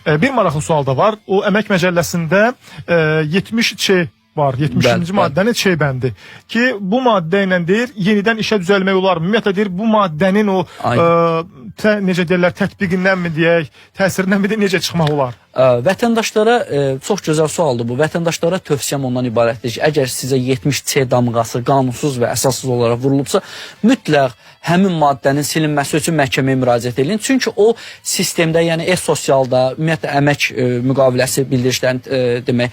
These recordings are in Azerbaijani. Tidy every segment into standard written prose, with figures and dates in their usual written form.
Bir maraqlı sual da var. O Əmək Məcəlləsində 70C var. 70-ci maddənin C bəndi. Ki bu maddə ilə deyir, yenidən işə düzəlmək olar mı? Ümumiyyətlə deyir, bu maddənin o necə deyirlər, tətbiqindən mi deyək, təsirindən mi deyək, necə çıxmaq olar? Vətəndaşlara çox gözəl sualdır bu. Vətəndaşlara tövsiyəm ondan ibarətdir ki, əgər sizə 70C damğası qanunsuz və əsassız olaraq vurulubsa, mütləq həmin maddənin silinməsi üçün məhkəməyə müraciət edin. Çünki o sistemdə, yəni e-sosialda, ümumiyyətlə əmək müqaviləsi bildirişlərin demək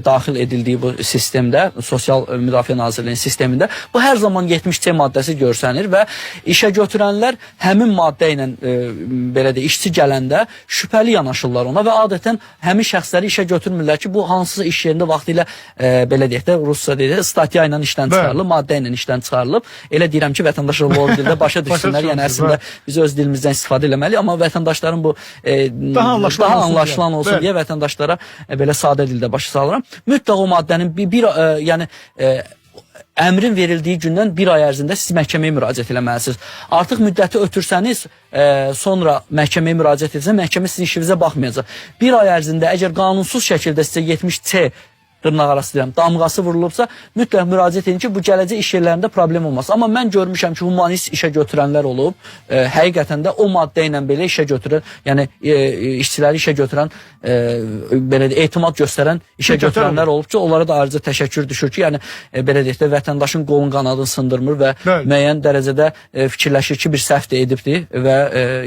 daxil edildiyi bu sistemdə, Sosial Müdafiə Nazirliyinin sistemində bu hər zaman 70C maddəsi görsənir və işə götürənlər həmin maddə ilə belə də işçi gələndə şübhəli yanaşırlar ona və adətən həmin şəxsləri işə götürmürlər ki, bu hansısa iş yerində vaxtilə belə deyək də, Rusca deyək də, statya ilə işdən çıxarılıb, maddə ilə işdən çıxarılıb. Elə deyirəm ki, vətəndaşlar bu dildə başa düşsünlər. Yəni əslində biz öz dilimizdən istifadə eləməliyik, amma vətəndaşların bu daha anlaşılan olsun deyə vətəndaşlara belə sadə dildə başa salıram. Mütləq o maddənin yəni əmrin verildiyi gündən bir ay ərzində siz məhkəməyə müraciət eləməlisiniz. Artıq müddəti ötürsəniz, sonra məhkəməyə müraciət etsəniz, məhkəmə sizin işinizə baxmayacaq. Bir ay ərzində əgər qanunsuz şəkildə sizə 70C dırnaq arası deyirəm, damğası vurulubsa, mütləq müraciət edin ki, bu gələcək iş yerlərində problem olmaz. Amma mən görmüşəm ki, humanist işə götürənlər olub, həqiqətən də o maddə ilə belə işə götürən, yəni işçiləri işə götürən, belə də etimad göstərən işə götürənlər olub ki, onlara da ayrıca təşəkkür düşür ki, yəni belə deyək də vətəndaşın qolun qanadını sındırmır və müəyyən dərəcədə fikirləşir ki, bir səhv də edibdir və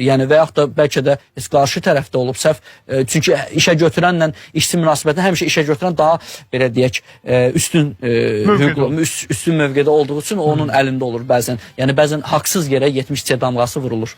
yəni və yaxud da bəlkə də qarşı tərəfdə olub səhv, çünki işə götürənlə işçi münasibətində həmişə işə götürən daha belə deyək, üstün mövqedə olduğu üçün onun əlində olur bəzən. Yəni bəzən haqsız yerə 70C damğası vurulur.